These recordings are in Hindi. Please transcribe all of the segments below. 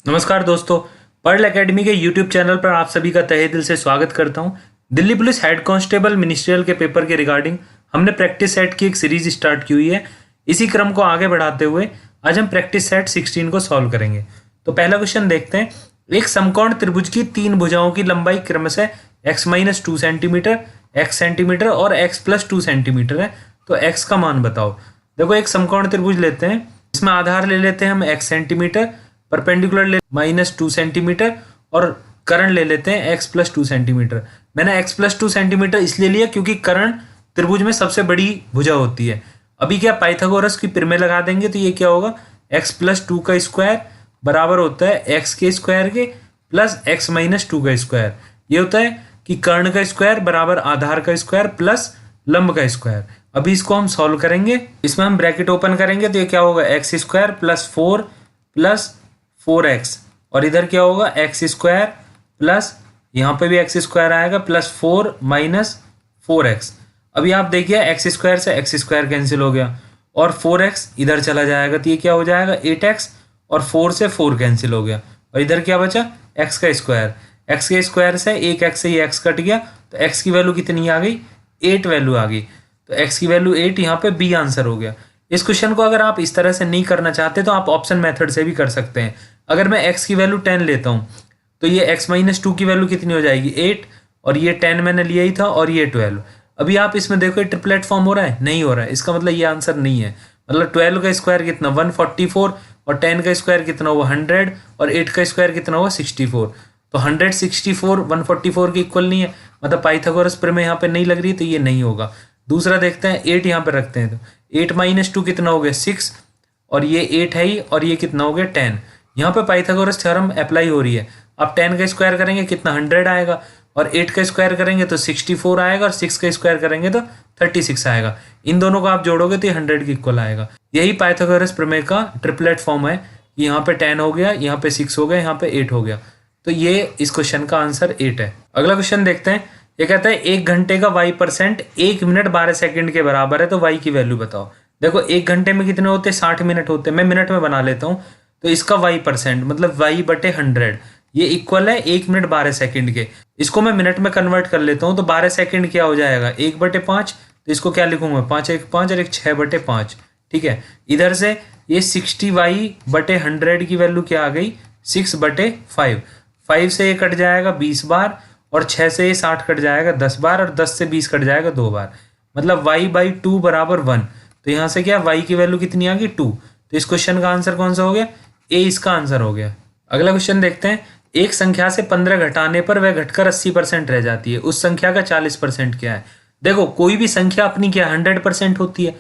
नमस्कार दोस्तों, पर्ल एकेडमी के यूट्यूब चैनल पर आप सभी का तहे दिल से स्वागत करता हूं। Delhi police head constable ministerial के पेपर के रिगार्डिंग हमने प्रैक्टिस सेट की एक सीरीज स्टार्ट की हुई है। इसी क्रम को आगे बढ़ाते हुए आज हम प्रैक्टिस सेट 16 को सॉल्व करेंगे। तो पहला क्वेश्चन देखते हैं। एक समकोण त्रिभुज की तीन भुजाओं की लंबाई क्रमशः x-2 सेंटीमीटर, x सेंटीमीटर और x+2 सेंटीमीटर है। तो x का मान बताओ। देखो, एक समकोण त्रिभुज लेते हैं, इसमें आधार ले लेते हैं हम x सेंटीमीटर, परपेंडिकुलर ले -2 सेंटीमीटर और कर्ण ले लेते हैं x+2 सेंटीमीटर। मैंने x+2 सेंटीमीटर इसलिए लिया क्योंकि कर्ण त्रिभुज में सबसे बड़ी भुजा होती है। अभी क्या पाइथागोरस की प्रमेय लगा देंगे तो ये क्या होगा, x+2 का स्क्वायर बराबर होता है x के स्क्वायर के प्लस x-2 का स्क्वायर। ये होता है कि कर्ण का स्क्वायर बराबर आधार का स्क्वायर प्लस लंब का स्क्वायर। अभी इसको हम सॉल्व करेंगे, इसमें हम ब्रैकेट ओपन करेंगे तो ये क्या होगा, x square plus 4 plus 4x और इधर क्या होगा, एक्स स्क्वायर प्लस यहाँ पे भी एक्स स्क्वायर आएगा प्लस 4 माइनस 4x। अभी आप देखिए एक्स स्क्वायर से एक्स स्क्वायर कैंसिल हो गया और 4x इधर चला जाएगा तो ये क्या हो जाएगा 8x और 4 से 4 कैंसिल हो गया और इधर क्या बचा, x का स्क्वायर। x के स्क्वायर से एक x से ये x कट गया तो x की वैल्यू कितनी आ गई, 8 वैल्यू आ गई। तो x की वैल्यू 8, यहाँ पे b आंसर हो गया। इस क्वेश्चन को अगर आप इस तरह से नहीं करना चाहते तो आप ऑप्शन मेथड से भी कर सकते हैं। अगर मैं x की वैल्यू 10 लेता हूँ तो ये x-2 की वैल्यू कितनी हो जाएगी, 8 और ये 10 मैंने लिया ही था और ये 12। अभी आप इसमें देखो ये ट्रिपलेट फॉर्म हो रहा है, नहीं हो रहा है, इसका मतलब ये आंसर नहीं है। मतलब 12 का स्क्वायर कितना 144 और 10 का स्क्वायर कितना हुआ 100 और 8 का स्क्वायर कितना हुआ 64। तो 164 144 के इक्वल नहीं है, मतलब पाइथागोरस प्रमेय यहाँ पे नहीं लग रही, तो ये नहीं होगा। दूसरा देखते हैं, 8 यहाँ पे रखते हैं तो 8-2 कितना हो गया 6 और ये 8 है ही और ये कितना हो गया 10। यहाँ पे पाइथागोरस थ्योरम अप्लाई हो रही है। अब 10 का स्क्वायर करेंगे कितना 100 आएगा और 8 का स्क्वायर करेंगे तो 64 आएगा और 6 का स्क्वायर करेंगे तो 36 आएगा। इन दोनों को आप जोड़ोगे तो ये 100 के इक्वल आएगा। यही पाइथागोरस प्रमेय का ट्रिपलेट फॉर्म है। यहाँ पे 10 हो गया, यहाँ पे 6 हो गया, यहाँ पे 8 हो गया। तो ये इस क्वेश्चन का आंसर 8 है। अगला क्वेश्चन देखते हैं। ये कहता है 1 घंटे का y% 1 मिनट 12 सेकंड के बराबर है, तो y की वैल्यू बताओ। देखो 1 घंटे में कितने होते हैं, 60 मिनट होते हैं। मैं मिनट में बना लेता हूँ, तो इसका y% मतलब y/100 ये इक्वल है 1 मिनट 12 सेकंड के। इसको मैं मिनट में कन्वर्ट कर लेता हूँ तो 12 सेकंड क्या हो जाएगा 1/5। तो इसको क्या लिखूंगा 5×1=5 और एक 6/5। ठीक है, इधर से ये 60y/100 की वैल्यू क्या आ गई 6/5। 5 से ये कट जाएगा 20 बार और 6 से ये 60 कट जाएगा 10 बार और 10 से 20 कट जाएगा 2 बार, मतलब y/2 बराबर 1। तो यहाँ से क्या y की वैल्यू कितनी आ गई 2। तो इस क्वेश्चन का आंसर कौन सा हो गया, ए इसका आंसर हो गया। अगला क्वेश्चन देखते हैं। एक संख्या से 15 घटाने पर वह घटकर 80% रह जाती है, उस संख्या का 40% क्या है। देखो कोई भी संख्या अपनी क्या 100% होती है।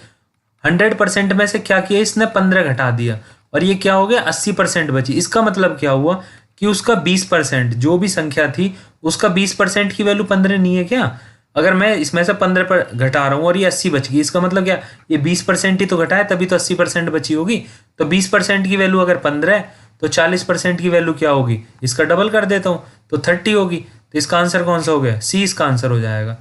100% में से क्या किया इसने 15 घटा दिया और ये क्या हो गया 80% बची। इसका मतलब क्या हुआ कि उसका 20% जो भी संख्या थी उसका 20% की वैल्यू 15 नहीं है क्या। अगर मैं इसमें से 15 पर घटा रहा हूँ और ये 80 बच गई, इसका मतलब क्या ये 20% ही तो घटाए तभी तो 80% बची होगी। तो 20% की वैल्यू अगर 15 है तो 40% की वैल्यू क्या होगी, इसका डबल कर देता हूँ तो 30 होगी। तो इसका आंसर कौन सा हो गया, सी इसका आंसर हो जाएगा।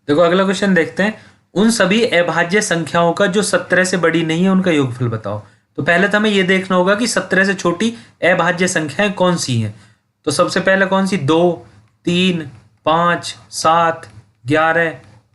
देखो अगला क्वेश्चन देखते हैं। उन सभी अभाज्य संख्याओं का जो 17 से बड़ी नहीं है उनका योगफल बताओ। तो पहले तो हमें यह देखना होगा कि 17 से छोटी अभाज्य संख्याएं कौन सी हैं। तो सबसे पहले कौन सी, 2, 3, 5, 7, 11,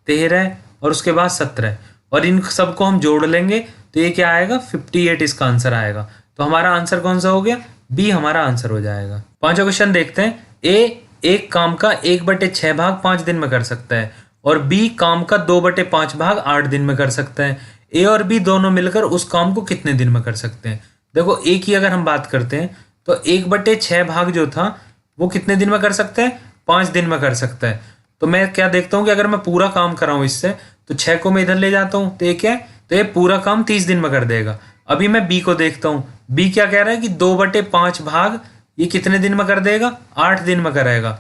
13 और उसके बाद 17 और इन सबको हम जोड़ लेंगे तो ये क्या आएगा 58 इसका आंसर आएगा। तो हमारा आंसर कौन सा हो गया, बी हमारा आंसर हो जाएगा। पांचवा क्वेश्चन देखते हैं। ए एक काम का 1/6 भाग 5 दिन में कर सकता है और बी काम का 2/5 भाग 8 दिन में कर सकता है। ए और बी दोनों मिलकर उस काम को कितने दिन में कर सकते हैं। देखो ए की अगर हम बात करते हैं तो 1/6 भाग जो था वो कितने दिन में कर सकता है, 5 दिन में कर सकता है। तो मैं क्या देखता हूँ कि अगर मैं पूरा काम कराऊँ इससे तो 6 को मैं इधर ले जाता हूँ तो ये क्या है, तो ये पूरा काम 30 दिन में कर देगा। अभी मैं बी को देखता हूँ, बी क्या कह रहा है कि 2/5 भाग ये कितने दिन में कर देगा, 8 दिन में करेगा।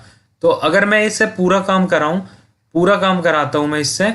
तो अगर मैं इससे पूरा काम कराऊं, पूरा काम कराता हूं मैं इससे,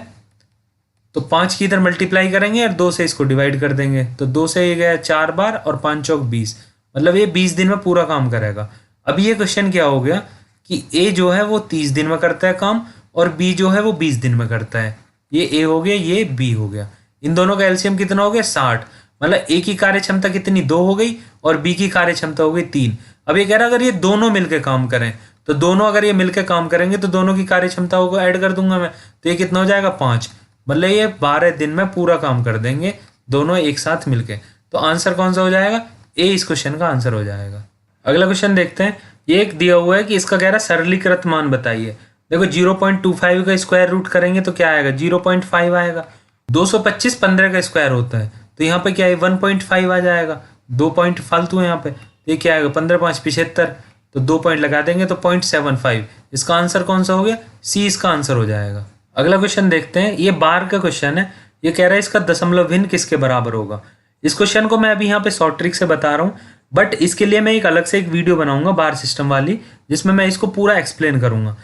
तो 5 की इधर मल्टीप्लाई करेंगे और 2 से इसको डिवाइड कर देंगे। तो 2 से ये गया 4 बार और 5 चौक 20, मतलब ये 20 दिन में पूरा काम करेगा। अभी ये क्वेश्चन क्या हो गया कि ए जो है वो 30 दिन में करता है काम और बी जो है वो 20 दिन में करता है। ये ए हो गया, ये बी हो गया। इन दोनों का एलसीएम कितना हो गया 60। मतलब ए की कार्य क्षमता कितनी 2 हो गई और बी की कार्य क्षमता हो गई 3। अब ये कह रहा है अगर ये दोनों मिलकर काम करें तो दोनों अगर ये मिलकर काम करेंगे तो दोनों की कार्य क्षमता को ऐड कर दूंगा मैं, तो ये कितना हो जाएगा 5। मतलब ये 12 दिन में पूरा काम कर देंगे दोनों एक साथ मिलके। तो आंसर कौन सा हो जाएगा, ए इस क्वेश्चन का आंसर हो जाएगा। अगला क्वेश्चन देखते हैं। ये एक दिया हुआ है कि इसका कह रहा है सरलीकृत मान बताइए। देखो 0.25 का स्क्वायर रूट करेंगे तो क्या आएगा 0.5 आएगा। 225 15 का स्क्वायर होता है तो यहाँ पे क्या है 1.5 आ जाएगा। 2 पॉइंट फालतू है यहाँ पे, ये क्या आएगा 15 5 75, तो 2 पॉइंट लगा देंगे तो 0.75। इसका आंसर कौन सा हो गया, सी इसका आंसर हो जाएगा। अगला क्वेश्चन देखते हैं। ये बार का क्वेश्चन है। ये कह रहा है इसका दशमलव भिन्न किसके बराबर होगा। इस क्वेश्चन को मैं अभी यहाँ पे शॉर्ट ट्रिक से बता रहा हूँ, बट इसके लिए मैं एक अलग से एक वीडियो बनाऊंगा बार सिस्टम वाली, जिसमें मैं इसको पूरा एक्सप्लेन करूंगा।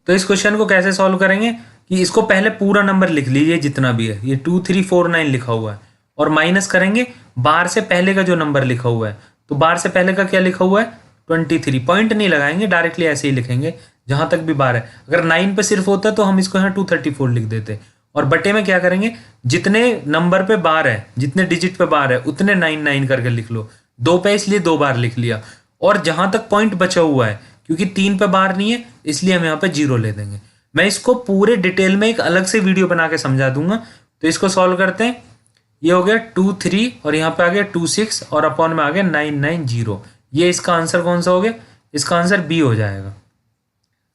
तो इस क्वेश्चन को कैसे सॉल्व करेंगे कि इसको पहले पूरा नंबर लिख लीजिए जितना भी है, ये 2349 लिखा हुआ है, और माइनस करेंगे बार से पहले का जो नंबर लिखा हुआ है। तो बार से पहले का क्या लिखा हुआ है 23, पॉइंट नहीं लगाएंगे, डायरेक्टली ऐसे ही लिखेंगे जहां तक भी बार है। अगर 9 पे सिर्फ होता तो हम इसको यहाँ 234 लिख देते, और बटे में क्या करेंगे जितने नंबर पे बार है, जितने डिजिट पे बार है उतने 99 करके लिख लो। 2 पे इसलिए 2 बार लिख लिया, और जहां तक पॉइंट बचा हुआ है क्योंकि 3 पे बार नहीं है इसलिए हम यहाँ पे 0 ले देंगे। मैं इसको पूरे डिटेल में एक अलग से वीडियो बना के समझा दूंगा। तो इसको सॉल्व करते हैं। ये हो गया 23 और यहाँ पे आ गया 26 और अपॉन में आ गया 990। ये इसका आंसर कौन सा हो गया, इसका आंसर बी हो जाएगा।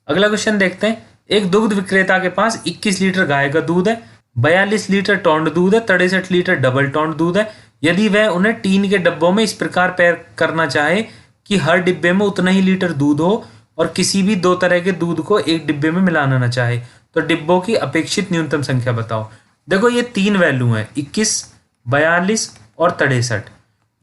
अगला क्वेश्चन देखते हैं। एक दुग्ध विक्रेता के पास 21 लीटर गाय का दूध है, 42 लीटर टोंड दूध है, 63 लीटर डबल टोंड दूध है। यदि वह उन्हें टीन के डब्बों में इस प्रकार पैक करना चाहे कि हर डिब्बे में उतना ही लीटर दूध हो और किसी भी 2 तरह के दूध को एक डिब्बे में मिलाना ना चाहे, तो डिब्बों की अपेक्षित न्यूनतम संख्या बताओ। देखो ये 3 वैल्यू हैं 21, 42 और 63।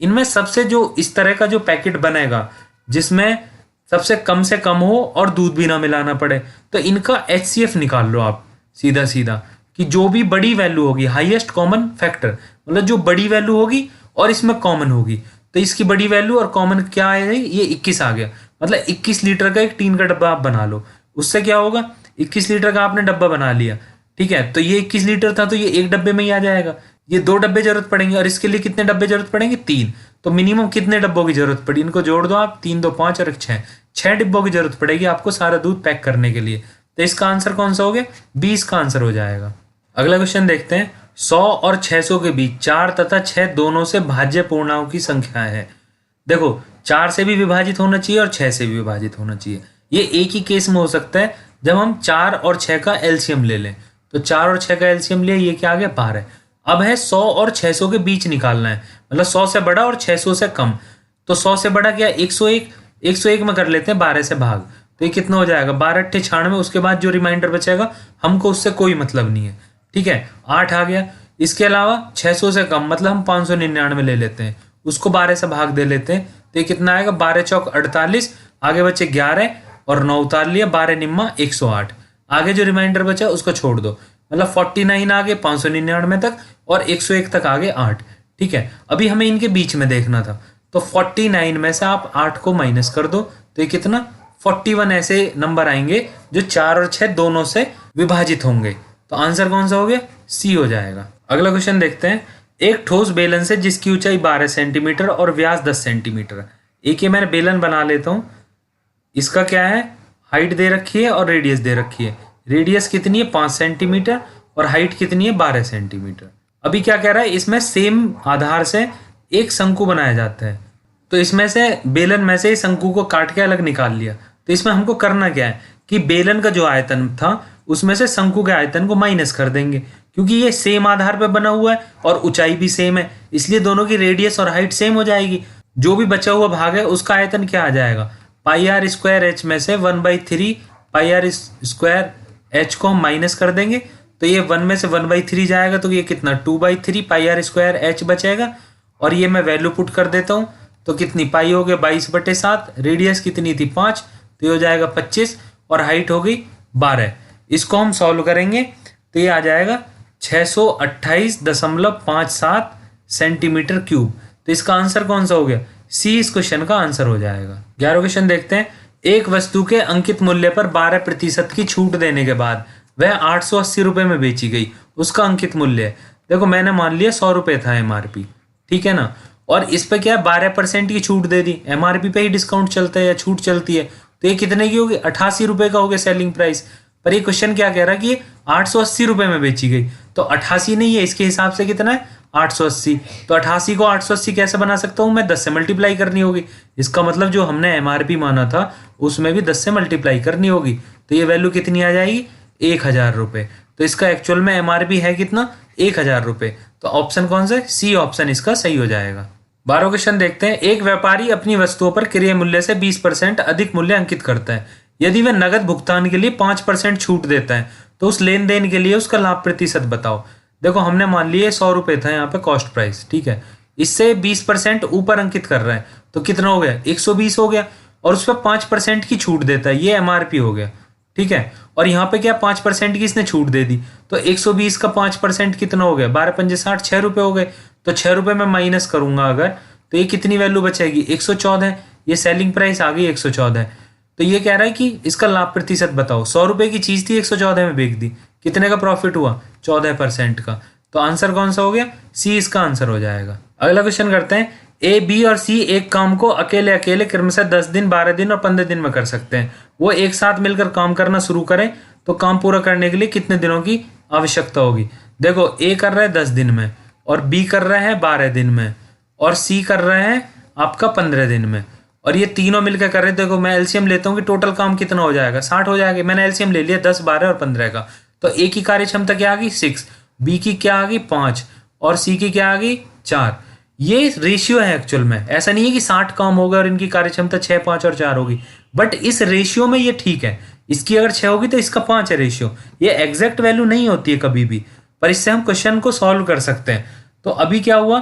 इनमें सबसे जो इस तरह का जो पैकेट बनेगा जिसमें सबसे कम से कम हो और दूध भी ना मिलाना पड़े, तो इनका HCF निकाल लो आप सीधा सीधा, कि जो भी बड़ी वैल्यू होगी हाईएस्ट कॉमन फैक्टर, मतलब जो बड़ी वैल्यू होगी और इसमें कॉमन होगी, तो इसकी बड़ी वैल्यू और कॉमन क्या है, ये 21 आ गया। मतलब 21 लीटर का एक टीन का डब्बा आप बना लो। उससे क्या होगा 21 लीटर का आपने डब्बा बना लिया, ठीक है, तो ये 21 लीटर था तो ये एक डब्बे में ही आ जाएगा। ये 2 डब्बे जरूरत पड़ेंगे और इसके लिए कितने डब्बे जरूरत पड़ेंगे 3, तो मिनिमम कितने डब्बों की जरूरत पड़ी, इनको जोड़ दो आप, 3 2 5 और 6 डिब्बों की जरूरत पड़ेगी आपको सारा दूध पैक करने के लिए। तो इसका आंसर कौन सा हो गया, 20 का आंसर हो जाएगा। अगला क्वेश्चन देखते हैं। 100 और 600 के बीच 4 तथा 6 दोनों से भाज्य पूर्णांकों की संख्या है। देखो 4 से भी विभाजित होना चाहिए और 6 से भी विभाजित होना चाहिए। ये एक ही केस में हो सकता है जब हम 4 और 6 का एलसीएम ले लें। तो 4 और 6 का एलसीएम लिया, ये क्या आ गया 12। अब है 100 और 600 के बीच निकालना है, मतलब 100 से बड़ा और 600 से कम। तो 100 से बड़ा क्या 101, 101 में कर लेते हैं 12 से भाग, तो ये कितना हो जाएगा 12 8 96। उसके बाद जो रिमाइंडर बचेगा हमको उससे कोई मतलब नहीं है, ठीक है, 8 आ गया। इसके अलावा 600 से कम मतलब हम 599 ले लेते हैं, उसको 12 से भाग दे लेते हैं, तो ये कितना आएगा 12 चौक 48, आगे बचे 11 और 9 उतार लिया, 12 निम्मा 108। आगे जो रिमाइंडर बचा उसको छोड़ दो, मतलब 49 आ गए 599 तक और 101 तक आ गए 8, ठीक है। अभी हमें इनके बीच में देखना था, तो 49 में से आप 8 को माइनस कर दो, तो ये कितना 41 ऐसे नंबर आएंगे जो 4 और 6 दोनों से विभाजित होंगे। तो आंसर कौन सा हो गया, सी हो जाएगा। अगला क्वेश्चन देखते हैं। एक ठोस बेलन से जिसकी ऊंचाई 12 सेंटीमीटर और व्यास 10 सेंटीमीटर। एक ये मैंने बेलन बना लेता हूं, इसका क्या है हाइट दे रखी है और रेडियस दे रखी है। रेडियस कितनी है 5 सेंटीमीटर और हाइट कितनी है 12 सेंटीमीटर। अभी क्या कह रहा है, इसमें सेम आधार से एक शंकु बनाया जाता है, तो इसमें से बेलन में से शंकु को काट के अलग निकाल लिया। तो इसमें हमको करना क्या है कि बेलन का जो आयतन था उसमें से शंकु के आयतन को माइनस कर देंगे, क्योंकि ये सेम आधार पे बना हुआ है और ऊंचाई भी सेम है, इसलिए दोनों की रेडियस और हाइट सेम हो जाएगी। जो भी बचा हुआ भाग है उसका आयतन क्या आ जाएगा, पाई आर स्क्वायर एच में से 1/3 पाई आर स्क्वायर एच को हम माइनस कर देंगे, तो ये 1 में से 1/3 जाएगा, तो ये कितना 2/3 पाई आर स्क्वायर एच बचेगा। और ये मैं वैल्यू पुट कर देता हूँ, तो कितनी पाई हो गया 22/7, रेडियस कितनी थी 5, तो ये हो जाएगा 25 और हाइट हो गई 12। इसको हम सॉल्व करेंगे तो ये आ जाएगा 628.57 सेंटीमीटर क्यूब। तो इसका आंसर कौन सा हो गया, सी इस क्वेश्चन का आंसर हो जाएगा। 11वां क्वेश्चन देखते हैं। एक वस्तु के अंकित मूल्य पर 12% की छूट देने के बाद वह 880 रुपए में बेची गई, उसका अंकित मूल्य है। देखो मैंने मान लिया 100 रुपए था MRP, ठीक है ना। और इस पे क्या है 12% की छूट दे दी, एमआरपी पे ही डिस्काउंट चलता है या छूट चलती है, तो ये कितने की होगी 88 रुपए का हो गया सेलिंग प्राइस। पर ये क्वेश्चन क्या कह रहा है कि ये 880 रुपए में बेची गई, तो 88 नहीं है, इसके हिसाब से कितना है 880। तो 88 को 880 कैसे बना सकता हूँ मैं, 10 से मल्टीप्लाई करनी होगी। इसका मतलब जो हमने एमआरपी माना था उसमें भी 10 से मल्टीप्लाई करनी होगी, तो ये वैल्यू कितनी आ जाएगी 1000 रुपये। तो इसका एक्चुअल में एमआरपी है कितना 1000 रुपये। तो ऑप्शन कौन सा है, सी ऑप्शन इसका सही हो जाएगा। 12वां क्वेश्चन देखते हैं। एक व्यापारी अपनी वस्तुओं पर क्रय मूल्य से 20% अधिक मूल्य अंकित करता है। यदि वह नगद भुगतान के लिए 5% छूट देता है तो उस लेन देन के लिए उसका लाभ प्रतिशत बताओ। देखो हमने मान लिया 100 रुपये था यहाँ पे कॉस्ट प्राइस, ठीक है, इससे 20% ऊपर अंकित कर रहा है तो कितना हो गया 120 हो गया, और उस पर 5% की छूट देता है, ये एमआरपी हो गया, ठीक है। और यहाँ पे क्या 5% की इसने छूट दे दी, तो 120 का 5% कितना हो गया 12 पंजे 60, 6 रुपये हो गए। तो 6 रुपये में माइनस करूंगा अगर, तो ये कितनी वैल्यू बचेगी 114, ये सेलिंग प्राइस आ गई 114। तो ये कह रहा है कि इसका लाभ प्रतिशत बताओ। 100 रुपये की चीज थी 114 में बेच दी, कितने का प्रॉफिट हुआ 14% का। तो आंसर कौन सा हो गया, सी इसका आंसर हो जाएगा। अगला क्वेश्चन करते हैं। ए, बी और सी एक काम को अकेले अकेले क्रमशः 10 दिन, 12 दिन और 15 दिन में कर सकते हैं। वो एक साथ मिलकर काम करना शुरू करें तो काम पूरा करने के लिए कितने दिनों की आवश्यकता होगी। देखो ए कर रहा है 10 दिन में, और बी कर रहा है 12 दिन में, और सी कर रहा है आपका 15 दिन में, और ये तीनों मिलकर कर रहे हैं। देखो मैं एलसीएम लेता हूँ कि टोटल काम कितना हो जाएगा 60 हो जाएगा। मैंने एलसीएम ले लिया 10, 12 और 15 का। तो ए की कार्य क्षमता क्या आ गई 6, बी की क्या आ गई 5, और सी की क्या आ गई 4। ये रेशियो है एक्चुअल में, ऐसा नहीं है कि 60 काम होगा और इनकी कार्य क्षमता 6, 5 और 4 होगी, बट इस रेशियो में ये ठीक है। इसकी अगर 6 होगी तो इसका 5 है रेशियो। ये एग्जैक्ट वैल्यू नहीं होती है कभी भी, पर इससे हम क्वेश्चन को सॉल्व कर सकते हैं। तो अभी क्या हुआ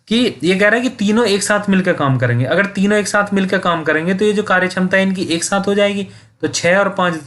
कि ये कह रहा है कि तीनों एक साथ मिलकर काम करेंगे। अगर तीनों एक साथ मिलकर काम करेंगे तो ये जो कार्य क्षमता है इनकी एक साथ हो जाएगी। तो 6 और 5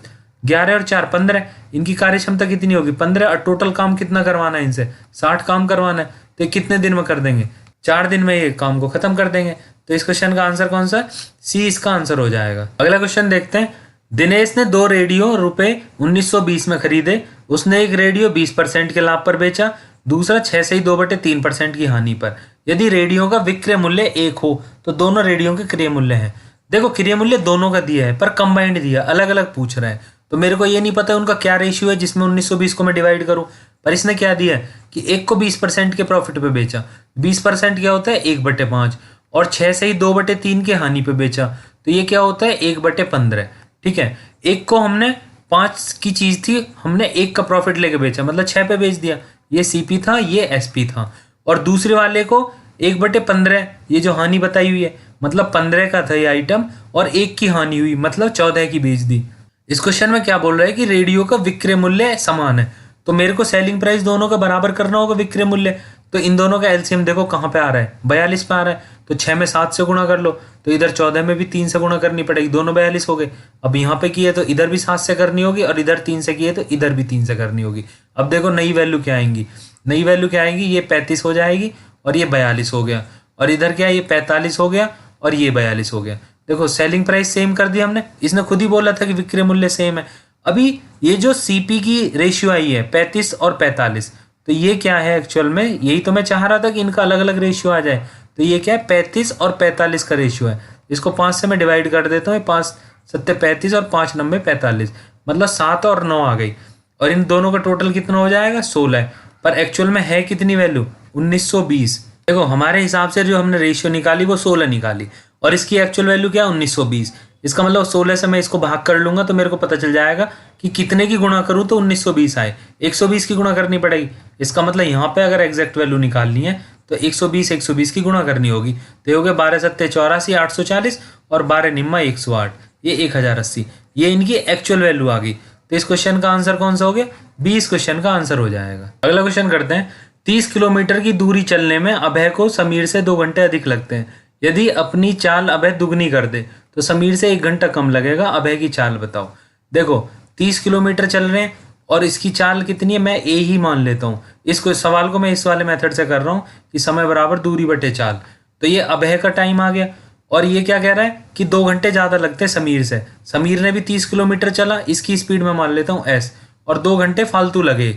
11 और 4 15, इनकी कार्य क्षमता कितनी होगी 15, और टोटल काम कितना करवाना है इनसे 60 काम करवाना है। तो कितने दिन में कर देंगे 4 दिन में ये काम को खत्म कर देंगे। तो इस क्वेश्चन का आंसर कौन सा, सी इसका आंसर हो जाएगा। अगला क्वेश्चन देखते हैं। दिनेश ने 2 रेडियो रुपए 1920 में खरीदे। उसने एक रेडियो 20% के लाभ पर बेचा, दूसरा 6 से ही 2/3% की हानि पर। यदि रेडियो का विक्रय मूल्य 1 हो तो दोनों रेडियो के क्रय मूल्य हैं। देखो क्रय मूल्य दोनों का दिया है पर कंबाइंड दिया, अलग अलग पूछ रहा है, तो मेरे को ये नहीं पता उनका क्या रेशियो है जिसमें 1920 को मैं डिवाइड करूं। पर इसने क्या दिया है कि एक को 20% के प्रॉफिट पे बेचा। 20% क्या होता है 1/5, और 6 से ही 2/3 की हानि पे बेचा, तो ये क्या होता है 1/15। ठीक है, एक को हमने 5 की चीज थी, हमने 1 का प्रॉफिट लेके बेचा, मतलब 6 पे बेच दिया। ये सीपी था, ये एसपी था। और दूसरे वाले को 1/15, ये जो हानि बताई हुई है, मतलब 15 का था ये आइटम, और 1 की हानि हुई, मतलब 14 की बेच दी। इस क्वेश्चन में क्या बोल रहा है कि रेडियो का विक्रय मूल्य समान है, तो मेरे को सेलिंग प्राइस दोनों का बराबर करना होगा विक्रय मूल्य। तो इन दोनों का एलसीएम देखो कहाँ पे आ रहा है, 42 पे आ रहा है। तो 6 में 7 से गुणा कर लो, तो इधर 14 में भी 3 से गुणा करनी पड़ेगी, दोनों 42 हो गए। अब यहाँ पे किए तो इधर भी 7 से करनी होगी, और इधर 3 से किए तो इधर भी 3 से करनी होगी। अब देखो नई वैल्यू क्या आएंगी, नई वैल्यू क्या आएगी, ये 35 हो जाएगी और ये 42 हो गया, और इधर क्या ये 45 हो गया और ये 42 हो गया। देखो सेलिंग प्राइस सेम कर दिया हमने, इसने खुद ही बोला था कि विक्रय मूल्य सेम है। अभी ये जो सीपी की रेशियो आई है 35 और 45, तो ये क्या है एक्चुअल में, यही तो मैं चाह रहा था कि इनका अलग अलग रेशियो आ जाए। तो ये क्या है 35 और 45 का रेशियो है। इसको 5 से मैं डिवाइड कर देता हूँ, 5 7 35 और 5 9 45, मतलब 7 और 9 आ गई, और इन दोनों का टोटल कितना हो जाएगा 16। पर एक्चुअल में है कितनी वैल्यू 1920। देखो हमारे हिसाब से जो हमने रेशियो निकाली वो 16 निकाली, और इसकी एक्चुअल वैल्यू क्या है 1920। इसका मतलब 16 से मैं इसको भाग कर लूंगा तो मेरे को पता चल जाएगा कि कितने की गुणा करूं तो 1920 आए। 120 की गुणा करनी पड़ेगी। इसका मतलब यहाँ पे अगर एग्जैक्ट वैल्यू निकालनी है तो 120 की गुणा करनी होगी। तो ये हो गया 12 7 84 840, और 12 निम्मा 108, ये 1080। ये इनकी एक्चुअल वैल्यू आ गई। तो इस क्वेश्चन का आंसर कौन सा हो गया, 20 क्वेश्चन का आंसर हो जाएगा। अगला क्वेश्चन करते हैं। 30 किलोमीटर की दूरी चलने में अभय को समीर से 2 घंटे अधिक लगते हैं। यदि अपनी चाल अभय दुगनी कर दे तो समीर से 1 घंटा कम लगेगा। अभय की चाल बताओ। देखो 30 किलोमीटर चल रहे हैं और इसकी चाल कितनी है, मैं ए ही मान लेता हूँ। इसको सवाल को मैं इस वाले मेथड से कर रहा हूँ कि समय बराबर दूरी बटे चाल। तो ये अभय का टाइम आ गया, और ये क्या कह रहा है कि 2 घंटे ज़्यादा लगते हैं समीर से। समीर ने भी 30 किलोमीटर चला, इसकी स्पीड में मान लेता हूँ एस, और 2 घंटे फालतू लगे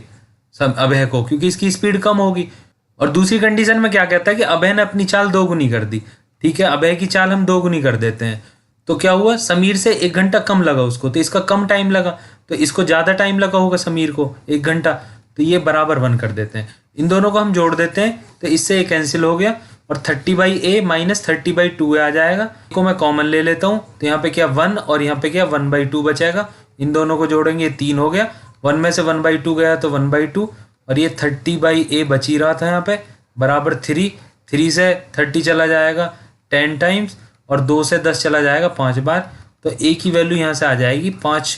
अभय को क्योंकि इसकी स्पीड कम होगी। और दूसरी कंडीशन में क्या कहता है कि अभय ने अपनी चाल 2 गुनी कर दी। ठीक है, अभय की चाल हम 2 गुनी कर देते हैं, तो क्या हुआ, समीर से 1 घंटा कम लगा उसको, तो इसका कम टाइम लगा, तो इसको ज़्यादा टाइम लगा होगा समीर को 1 घंटा, तो ये बराबर 1 कर देते हैं। इन दोनों को हम जोड़ देते हैं तो इससे ये कैंसिल हो गया और 30/a माइनस 30/2 आ जाएगा। को मैं कॉमन ले लेता हूँ, तो यहाँ पे क्या 1 और यहाँ पे क्या 1/2 बचेगा। इन दोनों को जोड़ेंगे 3 हो गया, 1 में से 1/2 गया तो 1/2, और ये 30/a बच ही रहा था यहाँ पे बराबर 3 से 30 चला जाएगा 10 टाइम्स, और 2 से 10 चला जाएगा 5 बार, तो a की वैल्यू यहाँ से आ जाएगी 5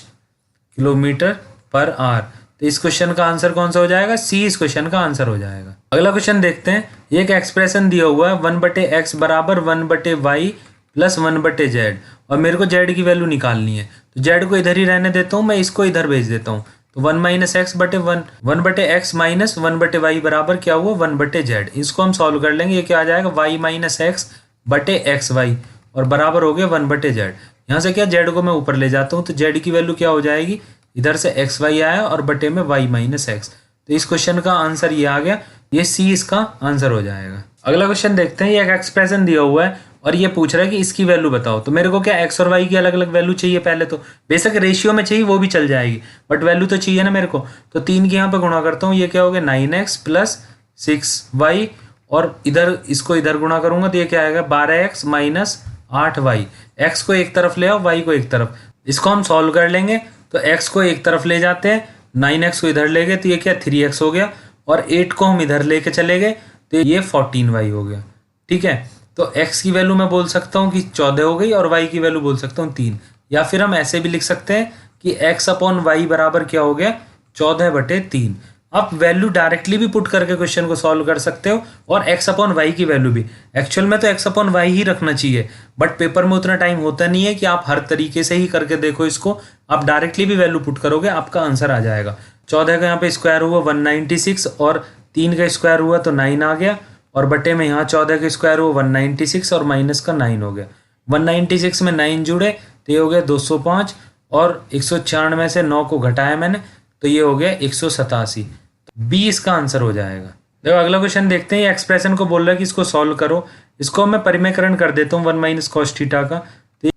किलोमीटर पर आवर। तो इस क्वेश्चन का आंसर कौन सा हो जाएगा, सी इस क्वेश्चन का आंसर हो जाएगा। अगला क्वेश्चन देखते हैं। ये एक एक्सप्रेशन दिया हुआ है 1/x बराबर 1/y प्लस 1/z, और मेरे को z की वैल्यू निकालनी है, तो z को इधर ही रहने देता हूँ, मैं इसको इधर भेज देता हूँ, तो 1 माइनस एक्स बटे 1/x माइनस 1/y बराबर क्या हुआ 1/z। इसको हम सॉल्व कर लेंगे, ये क्या आ जाएगा y माइनस एक्स बटे XY, और बराबर हो गया 1/z। यहाँ से क्या z को मैं ऊपर ले जाता हूँ, तो z की वैल्यू क्या हो जाएगी, इधर से XY आया और बटे में y माइनस एक्स, तो इस क्वेश्चन का आंसर ये आ गया, ये सी इसका आंसर हो जाएगा। अगला क्वेश्चन देखते हैं। ये एक एक्सप्रेशन दिया हुआ है और ये पूछ रहा है कि इसकी वैल्यू बताओ, तो मेरे को क्या x और y की अलग अलग वैल्यू चाहिए। पहले तो बेशक रेशियो में चाहिए वो भी चल जाएगी, बट वैल्यू तो चाहिए ना मेरे को, तो 3 की यहाँ पे गुणा करता हूँ, ये क्या हो गया 9x प्लस 6y, और इधर इसको इधर गुणा करूंगा तो ये क्या आएगा 12x माइनस 8y। x को एक तरफ ले आओ, y को एक तरफ, इसको हम सॉल्व कर लेंगे, तो x को एक तरफ ले जाते हैं, 9x को इधर ले गए तो ये क्या 3x हो गया, और 8 को हम इधर लेके चले गए तो ये 14y हो गया। ठीक है, तो x की वैल्यू मैं बोल सकता हूँ कि 14 हो गई, और y की वैल्यू बोल सकता हूँ 3, या फिर हम ऐसे भी लिख सकते हैं कि x अपॉन वाई बराबर क्या हो गया 14/3। आप वैल्यू डायरेक्टली भी पुट करके क्वेश्चन को सॉल्व कर सकते हो, और x अपॉन वाई की वैल्यू भी। एक्चुअल में तो x अपॉन वाई ही रखना चाहिए, बट पेपर में उतना टाइम होता नहीं है कि आप हर तरीके से ही करके देखो इसको, आप डायरेक्टली भी वैल्यू पुट करोगे आपका आंसर आ जाएगा। 14 का यहाँ पे स्क्वायर हुआ 196, और 3 का स्क्वायर हुआ तो 9 आ गया, और बटे में यहाँ 14 का स्क्वायर हुआ 196 और माइनस का 9 हो गया। 196 में 9 जुड़े तो ये हो गया 205, और 196 से 9 को घटाया मैंने तो ये हो गया 187। बी इसका आंसर हो जाएगा। देखो अगला क्वेश्चन देखते हैं। ये एक्सप्रेशन को बोल रहा है कि इसको सॉल्व करो, इसको मैं परिमेयकरण कर देता हूँ 1 माइनस कॉस थीटा का,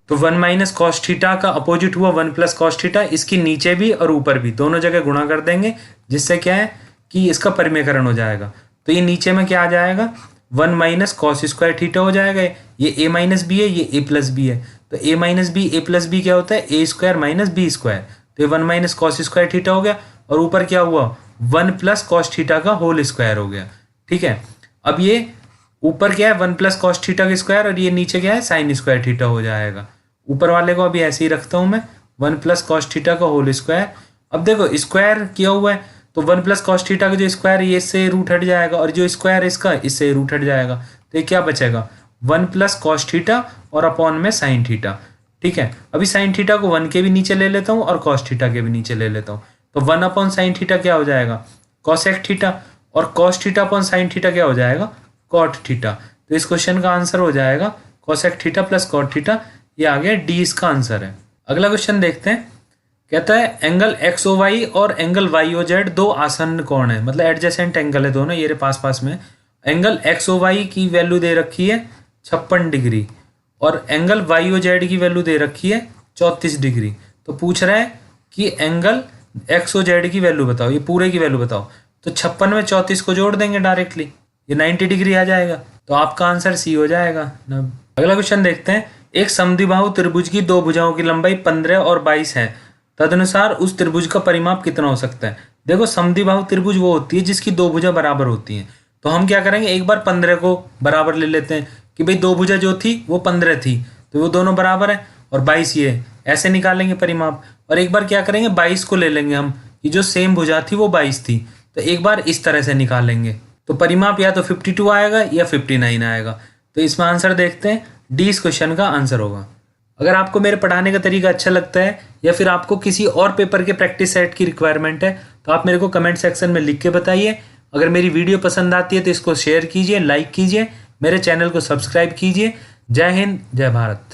तो 1 माइनस कॉस थीटा का अपोजिट हुआ 1 प्लस कॉस थीटा, इसकी नीचे भी और ऊपर भी दोनों जगह गुणा कर देंगे, जिससे क्या है कि इसका परिमेयकरण हो जाएगा। तो ये नीचे में क्या आ जाएगा 1 माइनस कॉस स्क्वायर थीटा हो जाएगा, ये a माइनस बी है, ये a प्लस बी है, तो a minus B a plus B क्या होता है a square minus B square, तो ये 1 माइनस कॉस स्क्वायर थीटा हो गया, और ऊपर क्या हुआ 1 प्लस कॉस थीटा का होल स्क्वायर हो गया। ठीक है, अब ये ऊपर क्या है 1 प्लस कॉस थीटा का स्क्वायर, और ये नीचे क्या है साइन स्क्वायर थीटा हो जाएगा। ऊपर वाले को अभी ऐसे ही रखता हूँ मैं 1 प्लस कॉस थीटा का होल स्क्वायर। अब देखो स्क्वायर किया हुआ है, तो 1 प्लस कॉस थीटा का जो स्क्वायर है ये इससे रूट हट जाएगा, और जो स्क्वायर है इसका इससे रूट हट जाएगा, तो ये क्या बचेगा 1 प्लस कॉस थीटा और अपॉन में साइन थीटा। ठीक है, अभी साइन थीटा को 1 के भी नीचे ले लेता हूँ और कॉस थीटा के भी नीचे ले लेता हूँ, तो 1 अपॉन साइन थीटा क्या हो जाएगा कॉसेक थीटा, और cos theta upon sine theta क्या हो जाएगा कॉट थीटा। तो इस क्वेश्चन का आंसर हो जाएगा cosec theta plus cot theta, ये आ गया डी इसका आंसर है। अगला क्वेश्चन देखते हैं। कहता है एंगल XOY और एंगल YOZ दो आसन्न कोण है, मतलब एडजेसेंट एंगल है दोनों, ये पास पास में। एंगल XOY की वैल्यू दे रखी है 56 डिग्री, और एंगल YOZ की वैल्यू दे रखी है 34 डिग्री। तो पूछ रहा है कि एंगल XOZ की वैल्यू बताओ, ये पूरे की वैल्यू बताओ, तो 56 में 34 को जोड़ देंगे डायरेक्टली, ये 90 डिग्री आ जाएगा, तो आपका आंसर सी हो जाएगा। अगला क्वेश्चन देखते हैं। एक समद्विबाहु त्रिभुज की दो भुजाओं की लंबाई 15 और 22 है, तदनुसार उस त्रिभुज का परिमाप कितना हो सकता है। देखो समद्विबाहु त्रिभुज वो होती है जिसकी दो भुजा बराबर होती हैं, तो हम क्या करेंगे एक बार 15 को बराबर ले लेते हैं कि भाई दो भुजा जो थी वो 15 थी, तो वो दोनों बराबर है, और 22 ये ऐसे निकालेंगे परिमाप। और एक बार क्या करेंगे 22 को ले लेंगे हम कि जो सेम भुजा थी वो 22 थी, तो एक बार इस तरह से निकालेंगे, तो परिमाप या तो 52 आएगा या 59 आएगा। तो इसमें आंसर देखते हैं, डी इस क्वेश्चन का आंसर होगा। अगर आपको मेरे पढ़ाने का तरीका अच्छा लगता है या फिर आपको किसी और पेपर के प्रैक्टिस सेट की रिक्वायरमेंट है तो आप मेरे को कमेंट सेक्शन में लिख के बताइए। अगर मेरी वीडियो पसंद आती है तो इसको शेयर कीजिए, लाइक कीजिए, मेरे चैनल को सब्सक्राइब कीजिए। जय हिंद, जय भारत।